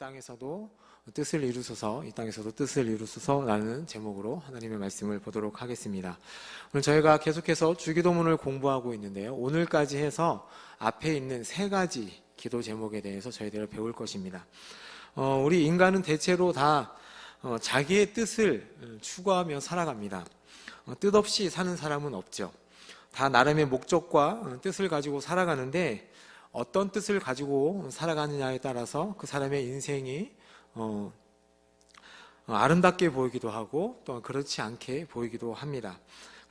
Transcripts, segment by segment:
땅에서도 뜻을 이루소서, 이 땅에서도 뜻을 이루소서라는 제목으로 하나님의 말씀을 보도록 하겠습니다. 오늘 저희가 계속해서 주기도문을 공부하고 있는데요. 오늘까지 해서 앞에 있는 세 가지 기도 제목에 대해서 저희들을 배울 것입니다. 우리 인간은 대체로 다 자기의 뜻을 추구하며 살아갑니다. 뜻없이 사는 사람은 없죠. 다 나름의 목적과 뜻을 가지고 살아가는데 어떤 뜻을 가지고 살아가느냐에 따라서 그 사람의 인생이 아름답게 보이기도 하고 또 그렇지 않게 보이기도 합니다.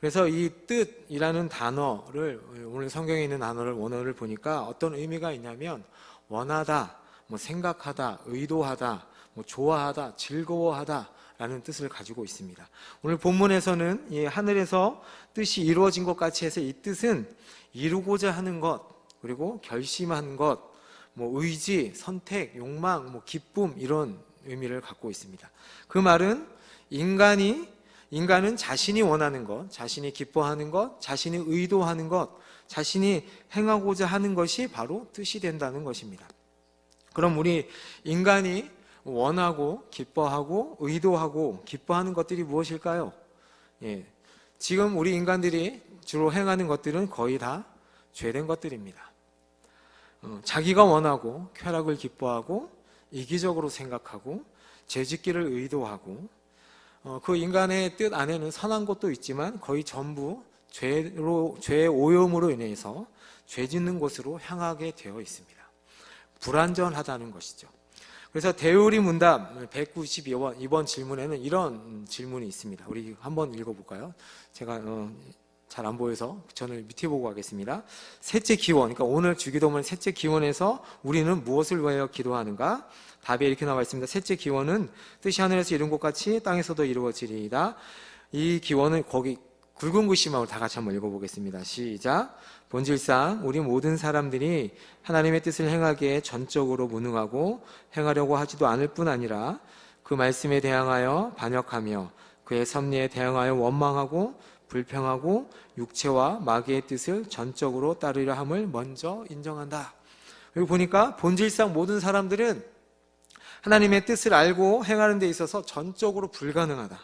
그래서 이 뜻이라는 단어를, 오늘 성경에 있는 단어를 원어를 보니까 어떤 의미가 있냐면 원하다, 생각하다, 의도하다, 좋아하다, 즐거워하다 라는 뜻을 가지고 있습니다. 오늘 본문에서는 이 하늘에서 뜻이 이루어진 것 같이 해서 이 뜻은 이루고자 하는 것, 그리고 결심한 것, 의지, 선택, 욕망, 기쁨 이런 의미를 갖고 있습니다. 그 말은 인간은 자신이 원하는 것, 자신이 기뻐하는 것, 자신이 의도하는 것, 자신이 행하고자 하는 것이 바로 뜻이 된다는 것입니다. 그럼 우리 인간이 원하고 기뻐하고 의도하고 기뻐하는 것들이 무엇일까요? 지금 우리 인간들이 주로 행하는 것들은 거의 다 죄된 것들입니다. 자기가 원하고 쾌락을 기뻐하고 이기적으로 생각하고 죄짓기를 의도하고 그 인간의 뜻 안에는 선한 것도 있지만 거의 전부 죄의 오염으로 인해서 죄짓는 곳으로 향하게 되어 있습니다. 불완전하다는 것이죠. 그래서 대우리 문답 192번 이번 질문에는 이런 질문이 있습니다. 우리 한번 읽어볼까요? 제가 잘 안 보여서 저는 밑에 보고 하겠습니다. 셋째 기원, 그러니까 오늘 주기도문 셋째 기원에서 우리는 무엇을 위하여 기도하는가? 답에 이렇게 나와 있습니다. 셋째 기원은 뜻이 하늘에서 이룬 것 같이 땅에서도 이루어지리이다. 이 기원은 거기 굵은 글씨만 다 같이 한번 읽어보겠습니다. 시작. 본질상 우리 모든 사람들이 하나님의 뜻을 행하기에 전적으로 무능하고 행하려고 하지도 않을 뿐 아니라 그 말씀에 대항하여 반역하며 그의 섭리에 대항하여 원망하고 불평하고 육체와 마귀의 뜻을 전적으로 따르려 함을 먼저 인정한다. 여기 보니까 본질상 모든 사람들은 하나님의 뜻을 알고 행하는 데 있어서 전적으로 불가능하다.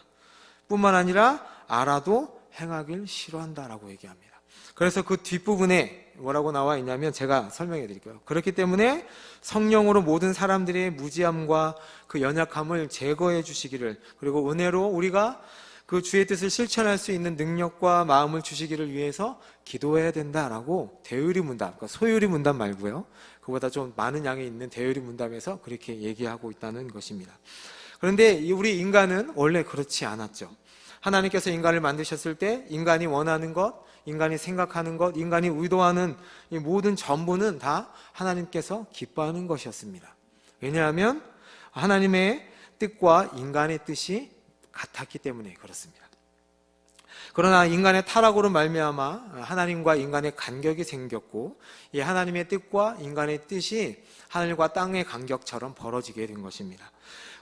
뿐만 아니라 알아도 행하길 싫어한다라고 얘기합니다. 그래서 그 뒷부분에 뭐라고 나와 있냐면 제가 설명해 드릴게요. 그렇기 때문에 성령으로 모든 사람들의 무지함과 그 연약함을 제거해 주시기를, 그리고 은혜로 우리가 그 주의 뜻을 실천할 수 있는 능력과 마음을 주시기를 위해서 기도해야 된다라고 대의리 문답, 그러니까 소유리 문답 말고요, 그보다 좀 많은 양이 있는 대의리 문답에서 그렇게 얘기하고 있다는 것입니다. 그런데 우리 인간은 원래 그렇지 않았죠. 하나님께서 인간을 만드셨을 때 인간이 원하는 것, 인간이 생각하는 것, 인간이 의도하는 이 모든 전부는 다 하나님께서 기뻐하는 것이었습니다. 왜냐하면 하나님의 뜻과 인간의 뜻이 같았기 때문에 그렇습니다. 그러나 인간의 타락으로 말미암아 하나님과 인간의 간격이 생겼고, 이 하나님의 뜻과 인간의 뜻이 하늘과 땅의 간격처럼 벌어지게 된 것입니다.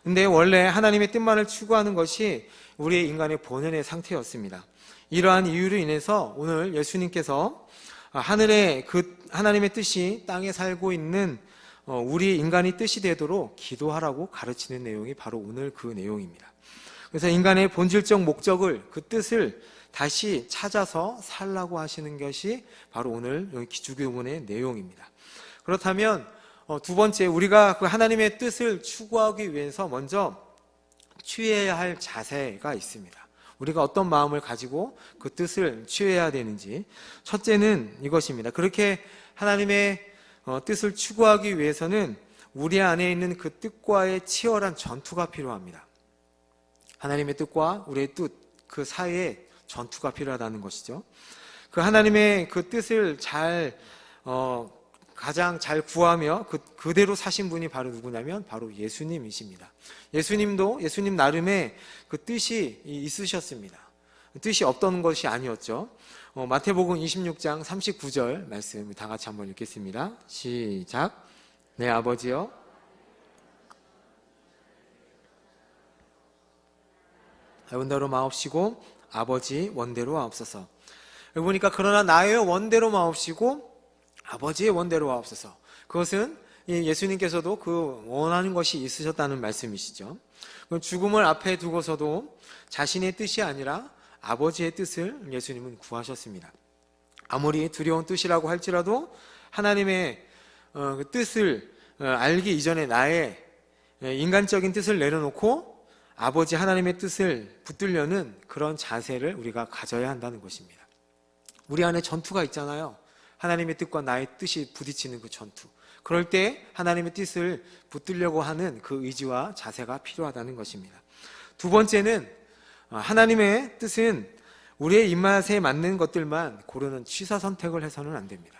근데 원래 하나님의 뜻만을 추구하는 것이 우리의 인간의 본연의 상태였습니다. 이러한 이유로 인해서 오늘 예수님께서 하나님의 뜻이 땅에 살고 있는 우리 인간의 뜻이 되도록 기도하라고 가르치는 내용이 바로 오늘 그 내용입니다. 그래서 인간의 본질적 목적을, 그 뜻을 다시 찾아서 살라고 하시는 것이 바로 오늘 주기도문의 내용입니다. 그렇다면 두 번째, 우리가 그 하나님의 뜻을 추구하기 위해서 먼저 취해야 할 자세가 있습니다. 우리가 어떤 마음을 가지고 그 뜻을 취해야 되는지, 첫째는 이것입니다. 그렇게 하나님의 뜻을 추구하기 위해서는 우리 안에 있는 그 뜻과의 치열한 전투가 필요합니다. 하나님의 뜻과 우리의 뜻, 그 사이에 전투가 필요하다는 것이죠. 그 하나님의 그 뜻을 가장 잘 구하며 그대로 사신 분이 바로 누구냐면 바로 예수님이십니다. 예수님 나름의 그 뜻이 있으셨습니다. 뜻이 없던 것이 아니었죠. 마태복음 26장 39절 말씀 다 같이 한번 읽겠습니다. 시작. 내 아버지여, 원대로 마옵시고 아버지 원대로 하옵소서. 여기 보니까 그러나 나의 원대로 마옵시고 아버지의 원대로 하옵소서. 그것은 예수님께서도 그 원하는 것이 있으셨다는 말씀이시죠. 죽음을 앞에 두고서도 자신의 뜻이 아니라 아버지의 뜻을 예수님은 구하셨습니다. 아무리 두려운 뜻이라고 할지라도 하나님의 그 뜻을 알기 이전에 나의 인간적인 뜻을 내려놓고 아버지 하나님의 뜻을 붙들려는 그런 자세를 우리가 가져야 한다는 것입니다. 우리 안에 전투가 있잖아요. 하나님의 뜻과 나의 뜻이 부딪히는 그 전투. 그럴 때 하나님의 뜻을 붙들려고 하는 그 의지와 자세가 필요하다는 것입니다. 두 번째는 하나님의 뜻은 우리의 입맛에 맞는 것들만 고르는 취사 선택을 해서는 안 됩니다.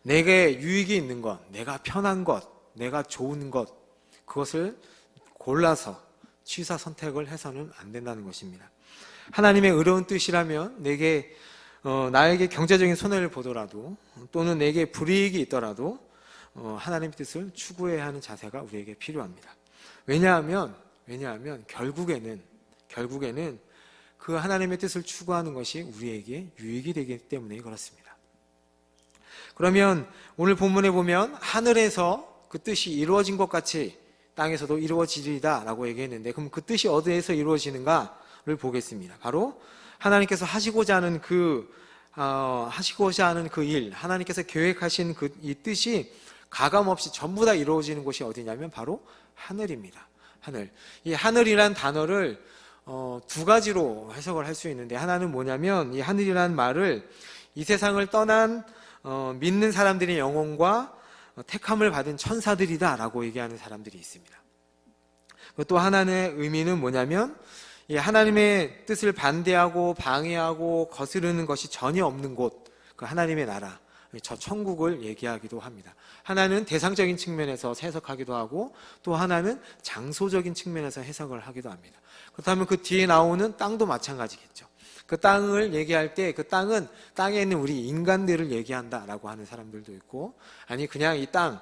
내게 유익이 있는 것, 내가 편한 것, 내가 좋은 것, 그것을 골라서 취사 선택을 해서는 안 된다는 것입니다. 하나님의 의로운 뜻이라면 나에게 경제적인 손해를 보더라도 또는 내게 불이익이 있더라도 하나님의 뜻을 추구해야 하는 자세가 우리에게 필요합니다. 왜냐하면 결국에는 그 하나님의 뜻을 추구하는 것이 우리에게 유익이 되기 때문에 그렇습니다. 그러면 오늘 본문에 보면 하늘에서 그 뜻이 이루어진 것 같이 땅에서도 이루어지리다 라고 얘기했는데, 그럼 그 뜻이 어디에서 이루어지는가를 보겠습니다. 바로 하나님께서 하시고자 하는 그 일, 하나님께서 계획하신 이 뜻이 가감없이 전부 다 이루어지는 곳이 어디냐면 바로 하늘입니다. 하늘. 이 하늘이란 단어를 두 가지로 해석을 할 수 있는데, 하나는 뭐냐면 이 하늘이란 말을 이 세상을 떠난 믿는 사람들의 영혼과 택함을 받은 천사들이다 라고 얘기하는 사람들이 있습니다. 또 하나의 의미는 뭐냐면 이 하나님의 뜻을 반대하고 방해하고 거스르는 것이 전혀 없는 곳, 그 하나님의 나라, 저 천국을 얘기하기도 합니다. 하나는 대상적인 측면에서 해석하기도 하고 또 하나는 장소적인 측면에서 해석을 하기도 합니다. 그렇다면 그 뒤에 나오는 땅도 마찬가지겠죠. 그 땅을 얘기할 때 그 땅은 땅에 있는 우리 인간들을 얘기한다라고 하는 사람들도 있고, 아니 그냥 이 땅,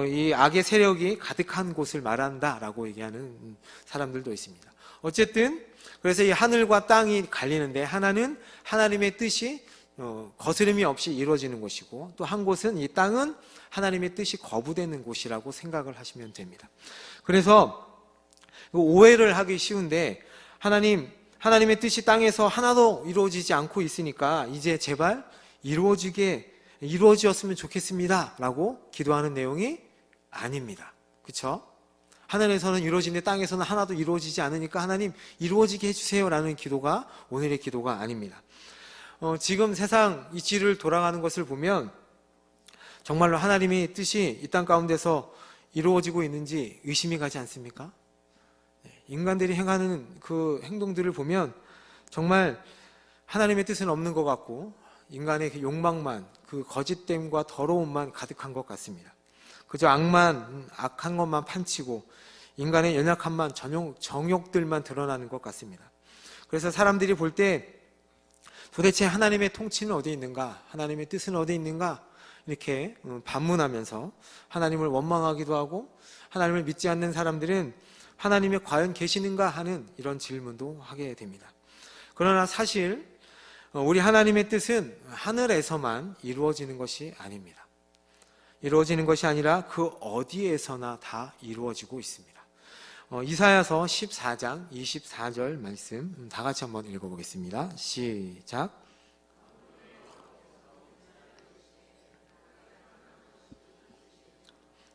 이 악의 세력이 가득한 곳을 말한다라고 얘기하는 사람들도 있습니다. 어쨌든 그래서 이 하늘과 땅이 갈리는데, 하나는 하나님의 뜻이 거스름이 없이 이루어지는 곳이고, 또 한 곳은 이 땅은 하나님의 뜻이 거부되는 곳이라고 생각을 하시면 됩니다. 그래서 오해를 하기 쉬운데, 하나님의 뜻이 땅에서 하나도 이루어지지 않고 있으니까 이제 제발 이루어지었으면 좋겠습니다 라고 기도하는 내용이 아닙니다. 그렇죠? 하늘에서는 이루어지는데 땅에서는 하나도 이루어지지 않으니까 하나님 이루어지게 해주세요 라는 기도가 오늘의 기도가 아닙니다. 지금 세상 이치를 돌아가는 것을 보면 정말로 하나님의 뜻이 이 땅 가운데서 이루어지고 있는지 의심이 가지 않습니까? 인간들이 행하는 그 행동들을 보면 정말 하나님의 뜻은 없는 것 같고, 인간의 그 욕망만, 그 거짓됨과 더러움만 가득한 것 같습니다. 그저 악한 것만 판치고 인간의 연약함만, 정욕들만 드러나는 것 같습니다. 그래서 사람들이 볼 때 도대체 하나님의 통치는 어디 있는가, 하나님의 뜻은 어디 있는가, 이렇게 반문하면서 하나님을 원망하기도 하고, 하나님을 믿지 않는 사람들은 하나님이 과연 계시는가 하는 이런 질문도 하게 됩니다. 그러나 사실 우리 하나님의 뜻은 하늘에서만 이루어지는 것이 아닙니다. 이루어지는 것이 아니라 그 어디에서나 다 이루어지고 있습니다. 이사야서 14장 24절 말씀 다 같이 한번 읽어보겠습니다. 시작.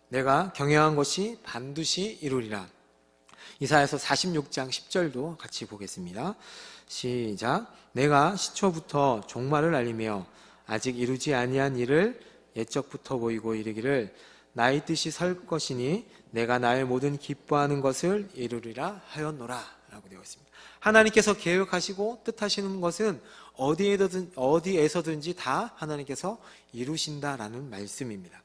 내가 경영한 것이 반드시 이루리라. 이사야서 46장 10절도 같이 보겠습니다. 시작. 내가 시초부터 종말을 알리며 아직 이루지 아니한 일을 옛적부터 보이고 이르기를 나의 뜻이 설 것이니 내가 나의 모든 기뻐하는 것을 이루리라 하였노라 라고 되어 있습니다. 하나님께서 계획하시고 뜻하시는 것은 어디에서든지 다 하나님께서 이루신다라는 말씀입니다.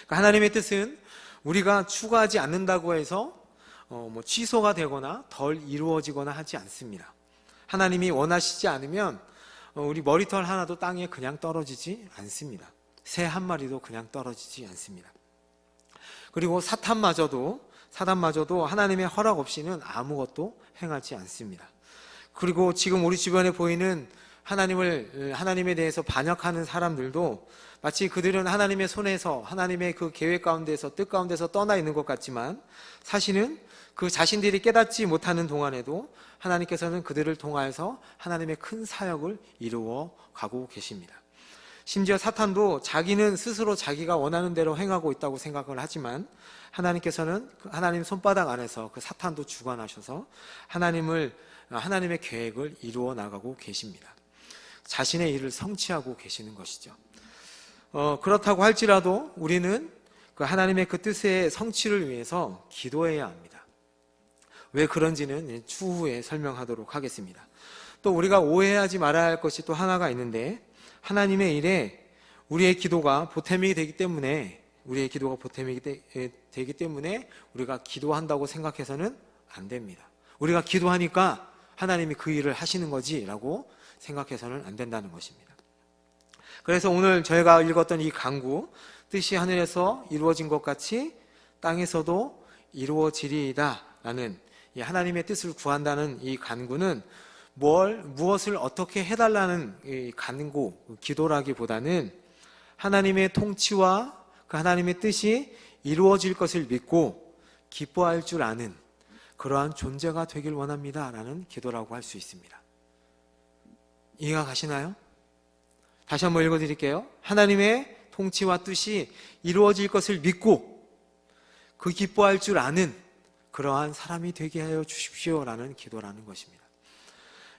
그러니까 하나님의 뜻은 우리가 추구하지 않는다고 해서 취소가 되거나 덜 이루어지거나 하지 않습니다. 하나님이 원하시지 않으면 우리 머리털 하나도 땅에 그냥 떨어지지 않습니다. 새 한 마리도 그냥 떨어지지 않습니다. 그리고 사탄마저도 하나님의 허락 없이는 아무것도 행하지 않습니다. 그리고 지금 우리 주변에 보이는 하나님에 대해서 반역하는 사람들도 마치 그들은 하나님의 손에서, 하나님의 그 계획 가운데서, 뜻 가운데서 떠나 있는 것 같지만 사실은 그 자신들이 깨닫지 못하는 동안에도 하나님께서는 그들을 통하여서 하나님의 큰 사역을 이루어 가고 계십니다. 심지어 사탄도 자기는 스스로 자기가 원하는 대로 행하고 있다고 생각을 하지만 하나님께서는 하나님 손바닥 안에서 그 사탄도 주관하셔서 하나님의 계획을 이루어 나가고 계십니다. 자신의 일을 성취하고 계시는 것이죠. 그렇다고 할지라도 우리는 그 하나님의 그 뜻의 성취를 위해서 기도해야 합니다. 왜 그런지는 추후에 설명하도록 하겠습니다. 또 우리가 오해하지 말아야 할 것이 또 하나가 있는데, 하나님의 일에 우리의 기도가 보탬이 되기 때문에 우리가 기도한다고 생각해서는 안 됩니다. 우리가 기도하니까 하나님이 그 일을 하시는 거지라고 생각해서는 안 된다는 것입니다. 그래서 오늘 저희가 읽었던 이 간구, 뜻이 하늘에서 이루어진 것 같이 땅에서도 이루어지리이다 라는 이 하나님의 뜻을 구한다는 이 간구는 무엇을 어떻게 해달라는 이 간구, 기도라기보다는 하나님의 통치와 그 하나님의 뜻이 이루어질 것을 믿고 기뻐할 줄 아는 그러한 존재가 되길 원합니다 라는 기도라고 할 수 있습니다. 이해가 가시나요? 다시 한번 읽어드릴게요. 하나님의 통치와 뜻이 이루어질 것을 믿고 그 기뻐할 줄 아는 그러한 사람이 되게 하여 주십시오 라는 기도라는 것입니다.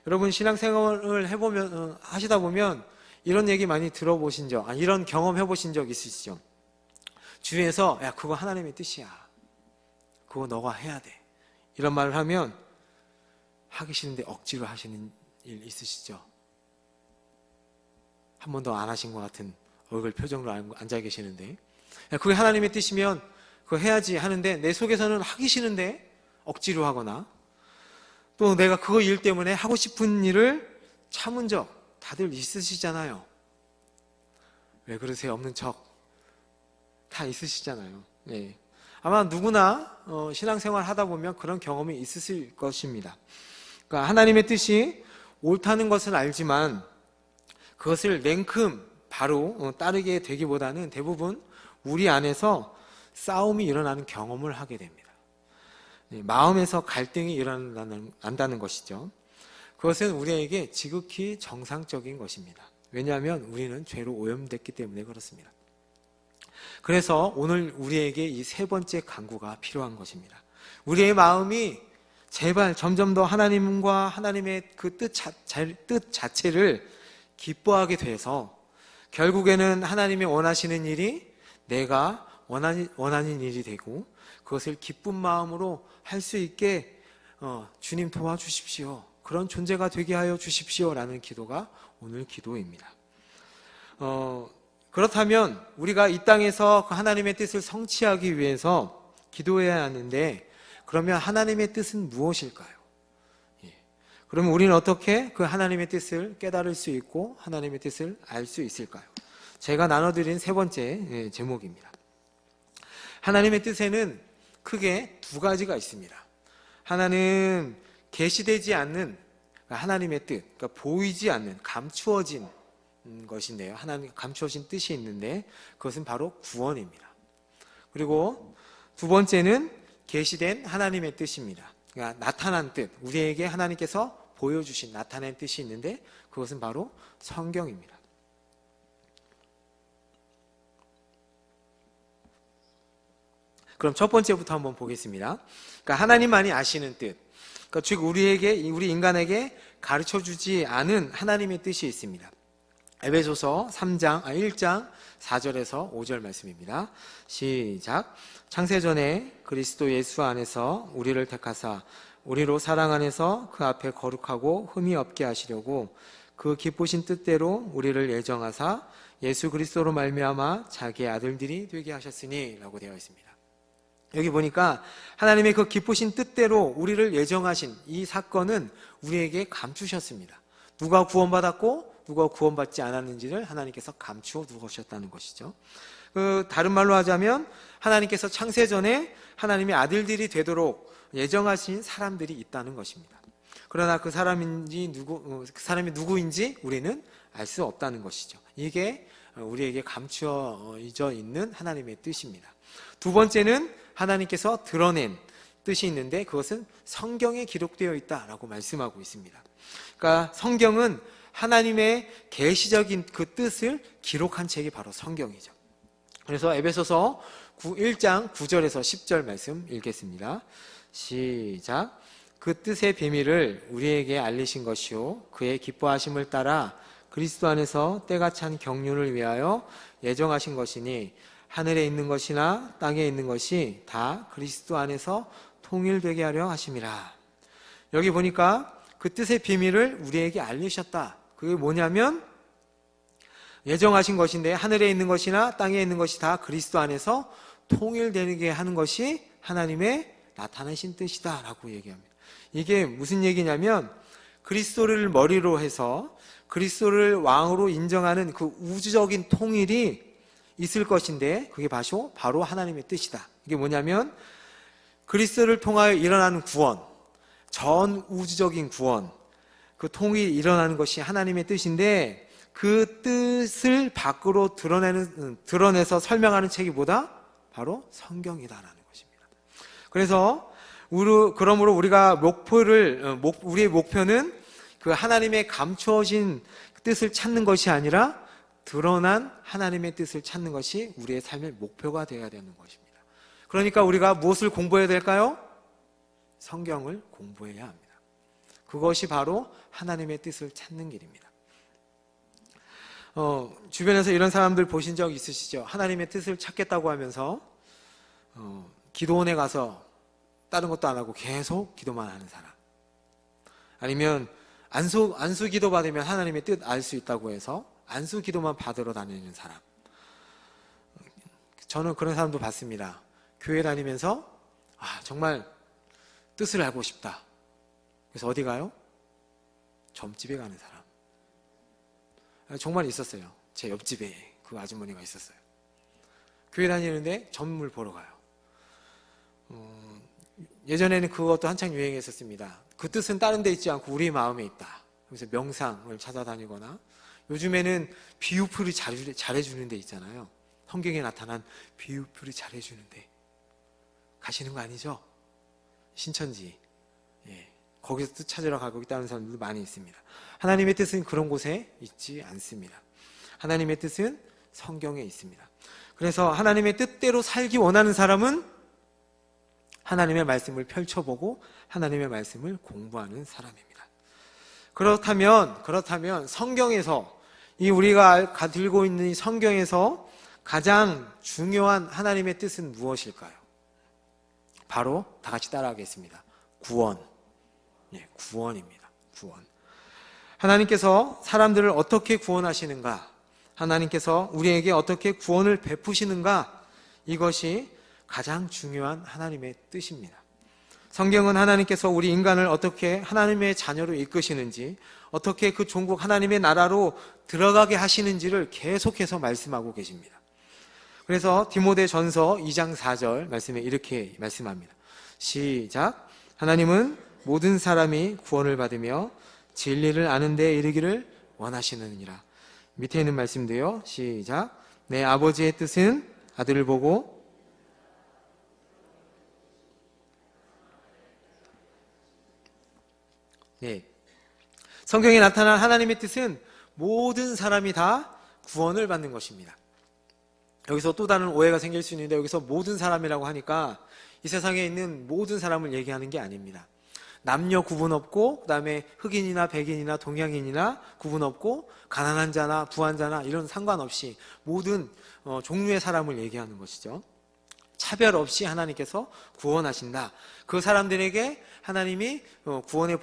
여러분, 신앙생활을 하시다 보면 이런 얘기 많이 들어보신 이런 경험 해보신 적 있으시죠? 주위에서 야, 그거 하나님의 뜻이야, 그거 너가 해야 돼, 이런 말을 하면 하기 싫은데 억지로 하시는 일 있으시죠? 한 번도 안 하신 것 같은 얼굴 표정으로 앉아 계시는데, 야, 그게 하나님의 뜻이면 그거 해야지 하는데 내 속에서는 하기 싫은데 억지로 하거나, 또 내가 그 일 때문에 하고 싶은 일을 참은 적 다들 있으시잖아요. 왜 그러세요? 없는 척 다 있으시잖아요. 네. 아마 누구나 신앙생활 하다 보면 그런 경험이 있으실 것입니다. 그러니까 하나님의 뜻이 옳다는 것은 알지만 그것을 냉큼 바로 따르게 되기보다는 대부분 우리 안에서 싸움이 일어나는 경험을 하게 됩니다. 마음에서 갈등이 일어난다는 것이죠. 그것은 우리에게 지극히 정상적인 것입니다. 왜냐하면 우리는 죄로 오염됐기 때문에 그렇습니다. 그래서 오늘 우리에게 이 세 번째 간구가 필요한 것입니다. 우리의 마음이 제발 점점 더 하나님과 하나님의 그 뜻 자체를 기뻐하게 돼서 결국에는 하나님이 원하시는 일이 내가 원하는 일이 되고 그것을 기쁜 마음으로 할 수 있게 주님 도와주십시오, 그런 존재가 되게 하여 주십시오 라는 기도가 오늘 기도입니다. 그렇다면 우리가 이 땅에서 그 하나님의 뜻을 성취하기 위해서 기도해야 하는데, 그러면 하나님의 뜻은 무엇일까요? 그러면 우리는 어떻게 그 하나님의 뜻을 깨달을 수 있고 하나님의 뜻을 알 수 있을까요? 제가 나눠드린 세 번째 제목입니다. 하나님의 뜻에는 크게 두 가지가 있습니다. 하나는 계시되지 않는 하나님의 뜻, 그러니까 보이지 않는 감추어진 것인데요. 하나님 감추어진 뜻이 있는데 그것은 바로 구원입니다. 그리고 두 번째는 계시된 하나님의 뜻입니다. 그러니까 나타난 뜻, 우리에게 하나님께서 보여주신 나타낸 뜻이 있는데 그것은 바로 성경입니다. 그럼 첫 번째부터 한번 보겠습니다. 그러니까 하나님만이 아시는 뜻, 그러니까 즉 우리 인간에게 가르쳐주지 않은 하나님의 뜻이 있습니다. 에베소서 1장 4절에서 5절 말씀입니다. 시작. 창세전에 그리스도 예수 안에서 우리를 택하사 우리로 사랑 안에서 그 앞에 거룩하고 흠이 없게 하시려고 그 기쁘신 뜻대로 우리를 예정하사 예수 그리스도로 말미암아 자기의 아들들이 되게 하셨으니 라고 되어 있습니다. 여기 보니까 하나님의 그 기쁘신 뜻대로 우리를 예정하신 이 사건은 우리에게 감추셨습니다. 누가 구원받았고 누가 구원받지 않았는지를 하나님께서 감추어 두셨다는 것이죠. 다른 말로 하자면 하나님께서 창세전에 하나님의 아들들이 되도록 예정하신 사람들이 있다는 것입니다. 그러나 그 사람이 누구인지 우리는 알 수 없다는 것이죠. 이게 우리에게 감추어져 있는 하나님의 뜻입니다. 두 번째는 하나님께서 드러낸 뜻이 있는데 그것은 성경에 기록되어 있다라고 말씀하고 있습니다. 그러니까 성경은 하나님의 계시적인 그 뜻을 기록한 책이 바로 성경이죠. 그래서 에베소서 1장 9절에서 10절 말씀 읽겠습니다. 시작. 그 뜻의 비밀을 우리에게 알리신 것이요 그의 기뻐하심을 따라 그리스도 안에서 때가 찬 경륜을 위하여 예정하신 것이니 하늘에 있는 것이나 땅에 있는 것이 다 그리스도 안에서 통일되게 하려 하심이라. 여기 보니까 그 뜻의 비밀을 우리에게 알리셨다. 그게 뭐냐면 예정하신 것인데 하늘에 있는 것이나 땅에 있는 것이 다 그리스도 안에서 통일되게 하는 것이 하나님의 나타내신 뜻이다라고 얘기합니다. 이게 무슨 얘기냐면 그리스도를 머리로 해서 그리스도를 왕으로 인정하는 그 우주적인 통일이 있을 것인데 그게 바로 하나님의 뜻이다. 이게 뭐냐면 그리스도를 통하여 일어나는 구원, 전 우주적인 구원, 그 통일이 일어나는 것이 하나님의 뜻인데 그 뜻을 밖으로 드러내서 설명하는 책이 뭐다? 바로 성경이다라는 것입니다. 그래서 그러므로 우리가 우리의 목표는 그 하나님의 감추어진 뜻을 찾는 것이 아니라 드러난 하나님의 뜻을 찾는 것이 우리의 삶의 목표가 되어야 되는 것입니다. 그러니까 우리가 무엇을 공부해야 될까요? 성경을 공부해야 합니다. 그것이 바로 하나님의 뜻을 찾는 길입니다. 주변에서 이런 사람들 보신 적 있으시죠? 하나님의 뜻을 찾겠다고 하면서 기도원에 가서 다른 것도 안 하고 계속 기도만 하는 사람. 아니면 안수 기도 받으면 하나님의 뜻 알 수 있다고 해서 안수 기도만 받으러 다니는 사람. 저는 그런 사람도 봤습니다. 교회 다니면서 정말 뜻을 알고 싶다. 그래서 어디 가요? 점집에 가는 사람. 정말 있었어요. 제 옆집에 그 아주머니가 있었어요. 교회 다니는데 점을 보러 가요. 예전에는 그것도 한창 유행했었습니다. 그 뜻은 다른 데 있지 않고 우리 마음에 있다. 그래서 명상을 찾아다니거나 요즘에는 비유풀이 잘해주는 데 있잖아요. 성경에 나타난 비유풀이 잘해주는 데 가시는 거 아니죠? 신천지. 거기서 뜻 찾으러 가고 있다는 사람들도 많이 있습니다. 하나님의 뜻은 그런 곳에 있지 않습니다. 하나님의 뜻은 성경에 있습니다. 그래서 하나님의 뜻대로 살기 원하는 사람은 하나님의 말씀을 펼쳐보고 하나님의 말씀을 공부하는 사람입니다. 그렇다면 성경에서 우리가 들고 있는 이 성경에서 가장 중요한 하나님의 뜻은 무엇일까요? 바로 다 같이 따라하겠습니다. 구원. 구원입니다. 구원. 하나님께서 사람들을 어떻게 구원하시는가? 하나님께서 우리에게 어떻게 구원을 베푸시는가? 이것이 가장 중요한 하나님의 뜻입니다. 성경은 하나님께서 우리 인간을 어떻게 하나님의 자녀로 이끄시는지, 어떻게 그 종국 하나님의 나라로 들어가게 하시는지를 계속해서 말씀하고 계십니다. 그래서 디모데전서 2장 4절 말씀에 이렇게 말씀합니다. 시작. 하나님은 모든 사람이 구원을 받으며 진리를 아는 데 이르기를 원하시느니라. 밑에 있는 말씀도요. 시작. 내 아버지의 뜻은 아들을 보고 성경에 나타난 하나님의 뜻은 모든 사람이 다 구원을 받는 것입니다. 여기서 또 다른 오해가 생길 수 있는데 여기서 모든 사람이라고 하니까 이 세상에 있는 모든 사람을 얘기하는 게 아닙니다. 남녀 구분 없고 그다음에 흑인이나 백인이나 동양인이나 구분 없고 가난한 자나 부한 자나 이런 상관없이 모든 종류의 사람을 얘기하는 것이죠. 차별 없이 하나님께서 구원하신다. 그 사람들에게 하나님이 구원의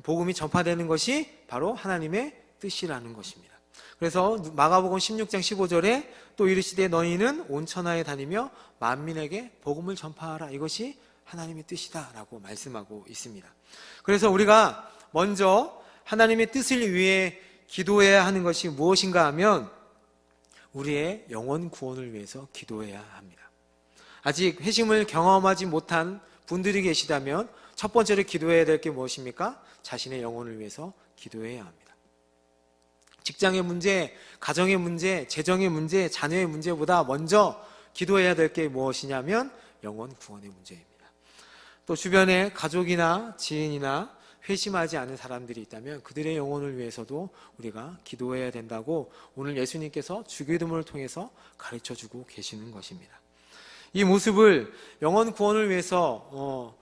복음이 전파되는 것이 바로 하나님의 뜻이라는 것입니다. 그래서 마가복음 16장 15절에 또 이르시되 너희는 온 천하에 다니며 만민에게 복음을 전파하라. 이것이 하나님의 뜻이다라고 말씀하고 있습니다. 그래서 우리가 먼저 하나님의 뜻을 위해 기도해야 하는 것이 무엇인가 하면 우리의 영혼 구원을 위해서 기도해야 합니다. 아직 회심을 경험하지 못한 분들이 계시다면 첫 번째로 기도해야 될 게 무엇입니까? 자신의 영혼을 위해서 기도해야 합니다. 직장의 문제, 가정의 문제, 재정의 문제, 자녀의 문제보다 먼저 기도해야 될 게 무엇이냐면 영혼 구원의 문제입니다. 또 주변에 가족이나 지인이나 회심하지 않은 사람들이 있다면 그들의 영혼을 위해서도 우리가 기도해야 된다고 오늘 예수님께서 주기도문을 통해서 가르쳐주고 계시는 것입니다. 이 모습을 영혼 구원을 위해서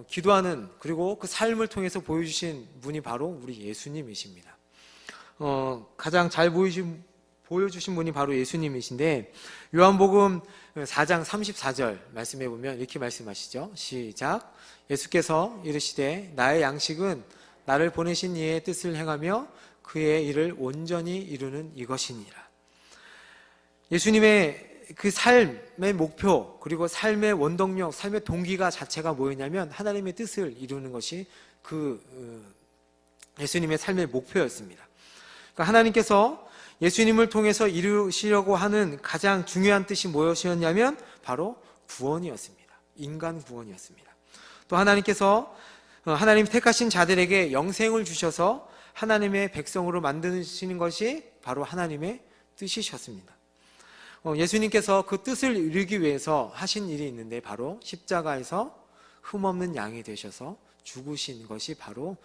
기도하는, 그리고 그 삶을 통해서 보여주신 분이 바로 우리 예수님이십니다. 가장 잘 보여주신 분이 바로 예수님이신데, 요한복음 4장 34절 말씀해 보면 이렇게 말씀하시죠. 시작. 예수께서 이르시되 나의 양식은 나를 보내신 이의 뜻을 행하며 그의 일을 온전히 이루는 이것이니라. 예수님의 그 삶의 목표, 그리고 삶의 원동력, 삶의 동기가 자체가 뭐였냐면 하나님의 뜻을 이루는 것이 예수님의 삶의 목표였습니다. 그러니까 하나님께서 예수님을 통해서 이루시려고 하는 가장 중요한 뜻이 무엇이었냐면 바로 구원이었습니다. 인간 구원이었습니다. 또 하나님께서 하나님 택하신 자들에게 영생을 주셔서 하나님의 백성으로 만드시는 것이 바로 하나님의 뜻이셨습니다. 예수님께서 그 뜻을 이루기 위해서 하신 일이 있는데 바로 십자가에서 흠없는 양이 되셔서 죽으신 것이 바로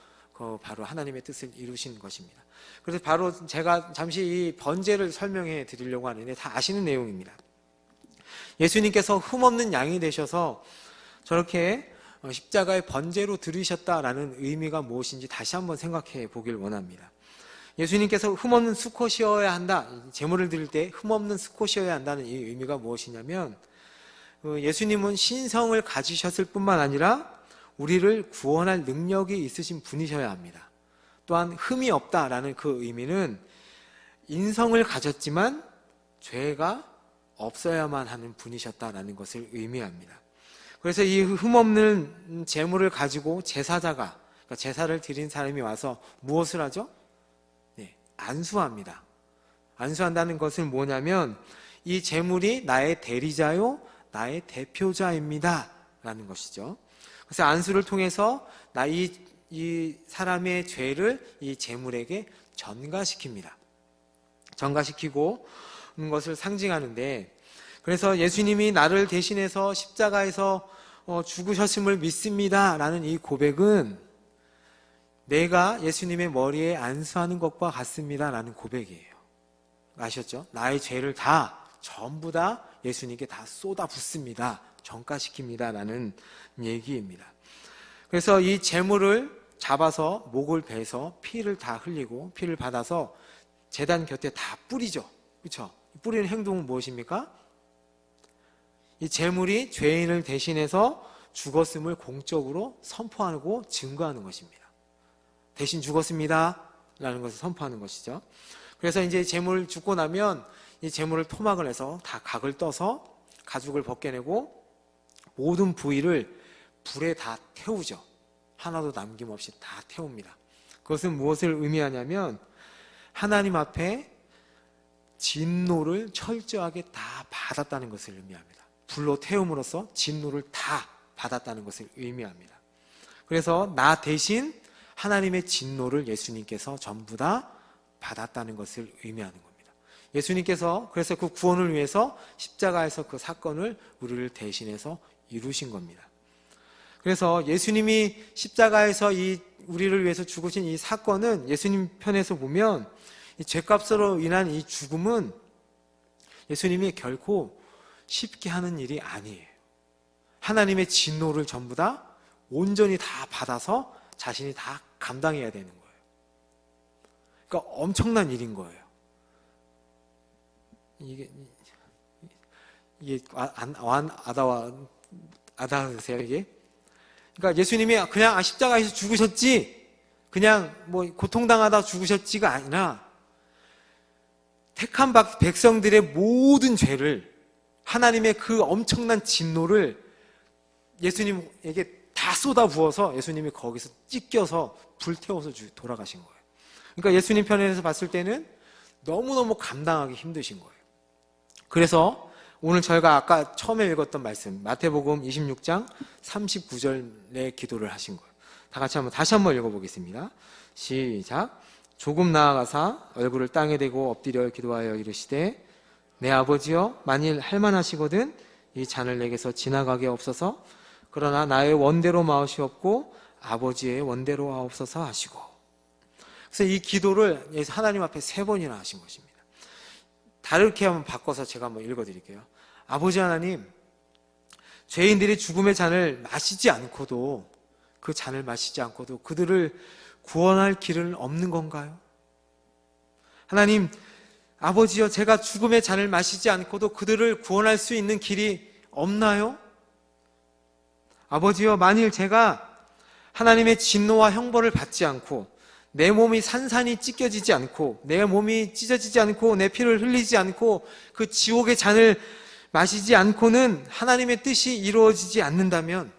하나님의 뜻을 이루신 것입니다. 그래서 바로 제가 잠시 이 번제를 설명해 드리려고 하는데 다 아시는 내용입니다. 예수님께서 흠없는 양이 되셔서 저렇게 십자가의 번제로 들으셨다라는 의미가 무엇인지 다시 한번 생각해 보길 원합니다. 예수님께서 흠없는 수컷이어야 한다, 제물을 드릴 때 흠없는 수컷이어야 한다는 이 의미가 무엇이냐면 예수님은 신성을 가지셨을 뿐만 아니라 우리를 구원할 능력이 있으신 분이셔야 합니다. 또한 흠이 없다라는 그 의미는 인성을 가졌지만 죄가 없어야만 하는 분이셨다라는 것을 의미합니다. 그래서 이 흠없는 제물을 가지고 제사자가, 그러니까 제사를 드린 사람이 와서 무엇을 하죠? 안수합니다. 안수한다는 것은 뭐냐면 이 제물이 나의 대리자요, 나의 대표자입니다 라는 것이죠. 그래서 안수를 통해서 이 사람의 죄를 이 제물에게 전가시킵니다. 전가시키고 것을 상징하는데, 그래서 예수님이 나를 대신해서 십자가에서 죽으셨음을 믿습니다 라는 이 고백은 내가 예수님의 머리에 안수하는 것과 같습니다 라는 고백이에요. 아셨죠? 나의 죄를 전부 다 예수님께 다 쏟아붓습니다, 전가시킵니다 라는 얘기입니다. 그래서 이 제물을 잡아서 목을 베서 피를 다 흘리고 피를 받아서 제단 곁에 다 뿌리죠. 그렇죠? 뿌리는 행동은 무엇입니까? 이 제물이 죄인을 대신해서 죽었음을 공적으로 선포하고 증거하는 것입니다. 대신 죽었습니다 라는 것을 선포하는 것이죠. 그래서 이제 제물 죽고 나면 이 제물을 토막을 해서 다 각을 떠서 가죽을 벗겨내고 모든 부위를 불에 다 태우죠. 하나도 남김없이 다 태웁니다. 그것은 무엇을 의미하냐면 하나님 앞에 진노를 철저하게 다 받았다는 것을 의미합니다. 불로 태움으로써 진노를 다 받았다는 것을 의미합니다. 그래서 나 대신 하나님의 진노를 예수님께서 전부 다 받았다는 것을 의미하는 겁니다. 예수님께서 그래서 그 구원을 위해서 십자가에서 그 사건을 우리를 대신해서 이루신 겁니다. 그래서 예수님이 십자가에서 우리를 위해서 죽으신 이 사건은 예수님 편에서 보면 이 죄값으로 인한 이 죽음은 예수님이 결코 쉽게 하는 일이 아니에요. 하나님의 진노를 전부 다 온전히 다 받아서 자신이 다 감당해야 되는 거예요. 그러니까 엄청난 일인 거예요. 이게 아다하세요 이게? 그러니까 예수님이 그냥 십자가에서 죽으셨지, 그냥 뭐 고통당하다 죽으셨지가 아니라 택한 백성들의 모든 죄를, 하나님의 그 엄청난 진노를 예수님에게 다 쏟아부어서 예수님이 거기서 찢겨서 불태워서 돌아가신 거예요. 그러니까 예수님 편에서 봤을 때는 너무너무 감당하기 힘드신 거예요. 그래서 오늘 저희가 아까 처음에 읽었던 말씀 마태복음 26장 39절의 기도를 하신 거예요. 다 같이 다시 한번 읽어보겠습니다. 시작. 조금 나아가사 얼굴을 땅에 대고 엎드려 기도하여 이르시되 내 아버지여 만일 할만하시거든 이 잔을 내게서 지나가게 없어서 그러나 나의 원대로 마으시옵고 아버지의 원대로 하옵소서 하시고. 그래서 이 기도를 하나님 앞에 3번이나 하신 것입니다. 다르게 한번 바꿔서 제가 한번 읽어드릴게요. 아버지 하나님, 죄인들이 죽음의 잔을 마시지 않고도 그 잔을 마시지 않고도 그들을 구원할 길은 없는 건가요? 하나님, 아버지여 제가 죽음의 잔을 마시지 않고도 그들을 구원할 수 있는 길이 없나요? 아버지여 만일 제가 하나님의 진노와 형벌을 받지 않고 내 몸이 산산이 찢겨지지 않고 내 몸이 찢어지지 않고 내 피를 흘리지 않고 그 지옥의 잔을 마시지 않고는 하나님의 뜻이 이루어지지 않는다면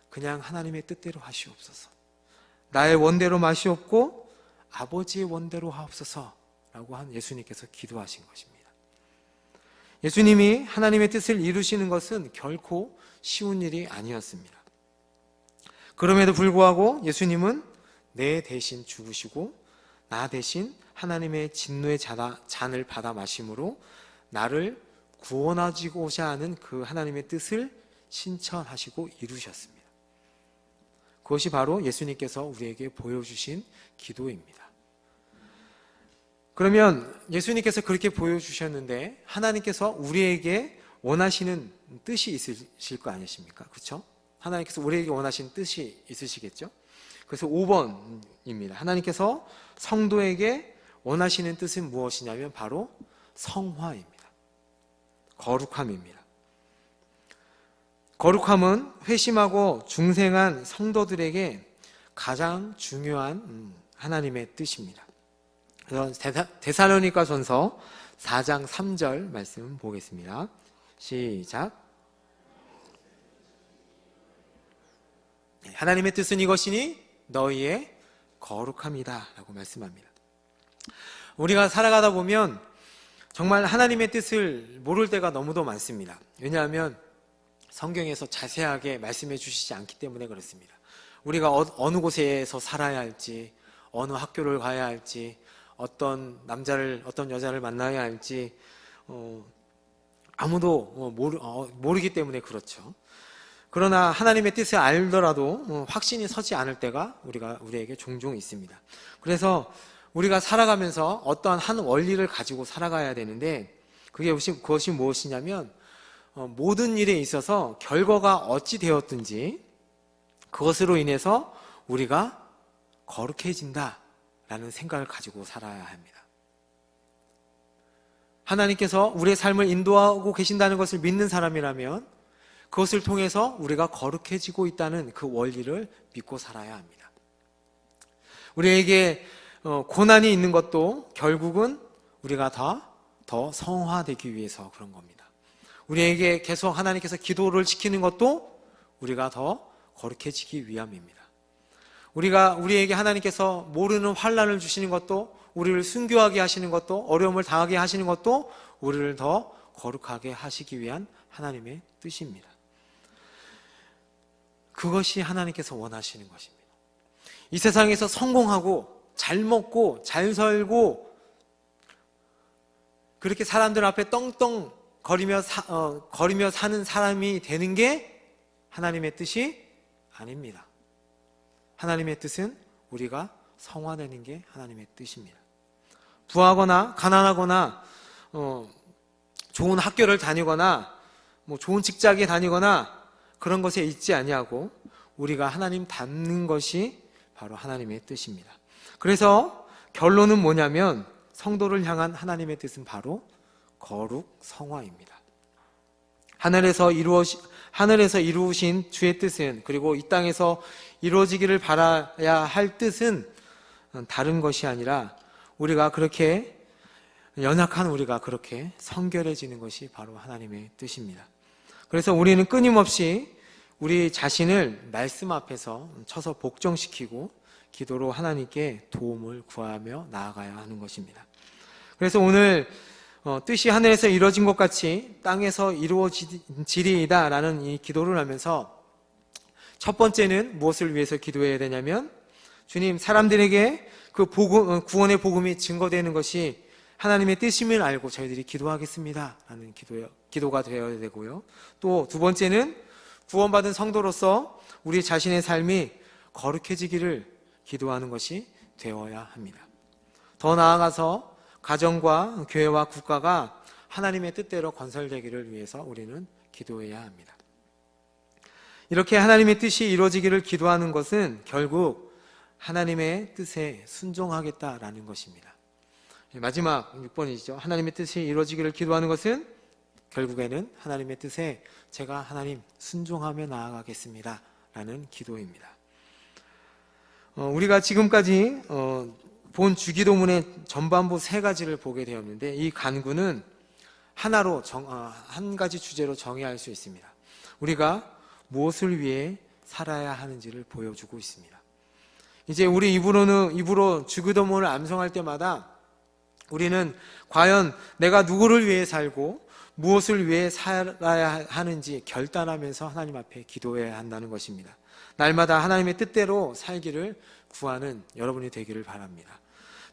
그냥 하나님의 뜻대로 하시옵소서. 나의 원대로 마시옵고 아버지의 원대로 하옵소서 라고 한 예수님께서 기도하신 것입니다. 예수님이 하나님의 뜻을 이루시는 것은 결코 쉬운 일이 아니었습니다. 그럼에도 불구하고 예수님은 내 대신 죽으시고 나 대신 하나님의 진노의 잔을 받아 마심으로 나를 구원하시고자 하는 그 하나님의 뜻을 실천하시고 이루셨습니다. 그것이 바로 예수님께서 우리에게 보여주신 기도입니다. 그러면 예수님께서 그렇게 보여주셨는데 하나님께서 우리에게 원하시는 뜻이 있으실 거 아니십니까? 그렇죠? 하나님께서 우리에게 원하시는 뜻이 있으시겠죠? 그래서 5번입니다. 하나님께서 성도에게 원하시는 뜻은 무엇이냐면 바로 성화입니다. 거룩함입니다. 거룩함은 회심하고 중생한 성도들에게 가장 중요한 하나님의 뜻입니다. 그래서 데살로니가전서 4장 3절 말씀 보겠습니다. 시작. 하나님의 뜻은 이것이니 너희의 거룩함이다 라고 말씀합니다. 우리가 살아가다 보면 정말 하나님의 뜻을 모를 때가 너무도 많습니다. 왜냐하면 성경에서 자세하게 말씀해 주시지 않기 때문에 그렇습니다. 우리가 어느 곳에서 살아야 할지, 어느 학교를 가야 할지, 어떤 남자를 어떤 여자를 만나야 할지 아무도 모르기 때문에 그렇죠. 그러나 하나님의 뜻을 알더라도 확신이 서지 않을 때가 우리에게 종종 있습니다. 그래서 우리가 살아가면서 어떠한 한 원리를 가지고 살아가야 되는데 그것이 무엇이냐면 모든 일에 있어서 결과가 어찌 되었든지 그것으로 인해서 우리가 거룩해진다라는 생각을 가지고 살아야 합니다. 하나님께서 우리의 삶을 인도하고 계신다는 것을 믿는 사람이라면 그것을 통해서 우리가 거룩해지고 있다는 그 원리를 믿고 살아야 합니다. 우리에게 고난이 있는 것도 결국은 우리가 더 성화되기 위해서 그런 겁니다. 우리에게 계속 하나님께서 기도를 시키는 것도 우리가 더 거룩해지기 위함입니다. 우리에게 하나님께서 모르는 환난을 주시는 것도 우리를 순교하게 하시는 것도 어려움을 당하게 하시는 것도 우리를 더 거룩하게 하시기 위한 하나님의 뜻입니다. 그것이 하나님께서 원하시는 것입니다. 이 세상에서 성공하고 잘 먹고 잘 살고 그렇게 사람들 앞에 떵떵 거리며 사는 사람이 되는 게 하나님의 뜻이 아닙니다. 하나님의 뜻은 우리가 성화되는 게 하나님의 뜻입니다. 부하거나 가난하거나 좋은 학교를 다니거나 좋은 직장에 다니거나 그런 것에 있지 아니하고 우리가 하나님 닮는 것이 바로 하나님의 뜻입니다. 그래서 결론은 뭐냐면 성도를 향한 하나님의 뜻은 바로 거룩 성화입니다. 하늘에서 이루신 주의 뜻은 그리고 이 땅에서 이루어지기를 바라야 할 뜻은 다른 것이 아니라 우리가 그렇게 연약한 우리가 그렇게 성결해지는 것이 바로 하나님의 뜻입니다. 그래서 우리는 끊임없이 우리 자신을 말씀 앞에서 쳐서 복종시키고 기도로 하나님께 도움을 구하며 나아가야 하는 것입니다. 그래서 오늘 뜻이 하늘에서 이루어진 것 같이 땅에서 이루어지리이다 라는 이 기도를 하면서 첫 번째는 무엇을 위해서 기도해야 되냐면 주님, 사람들에게 그 구원의 복음이 증거되는 것이 하나님의 뜻임을 알고 저희들이 기도하겠습니다 라는 기도가 되어야 되고요. 또 두 번째는 구원받은 성도로서 우리 자신의 삶이 거룩해지기를 기도하는 것이 되어야 합니다. 더 나아가서 가정과 교회와 국가가 하나님의 뜻대로 건설되기를 위해서 우리는 기도해야 합니다. 이렇게 하나님의 뜻이 이루어지기를 기도하는 것은 결국 하나님의 뜻에 순종하겠다라는 것입니다. 마지막 6번이죠. 하나님의 뜻이 이루어지기를 기도하는 것은 결국에는 하나님의 뜻에 제가 하나님 순종하며 나아가겠습니다 라는 기도입니다. 우리가 지금까지 본 주기도문의 전반부 세 가지를 보게 되었는데 이 간구는 하나로 한 가지 주제로 정의할 수 있습니다. 우리가 무엇을 위해 살아야 하는지를 보여주고 있습니다. 이제 우리 입으로 주기도문을 암송할 때마다 우리는 과연 내가 누구를 위해 살고 무엇을 위해 살아야 하는지 결단하면서 하나님 앞에 기도해야 한다는 것입니다. 날마다 하나님의 뜻대로 살기를 구하는 여러분이 되기를 바랍니다.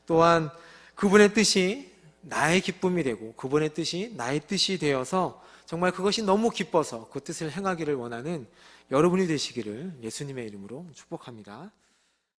또한 그분의 뜻이 나의 기쁨이 되고 그분의 뜻이 나의 뜻이 되어서 정말 그것이 너무 기뻐서 그 뜻을 행하기를 원하는 여러분이 되시기를 예수님의 이름으로 축복합니다.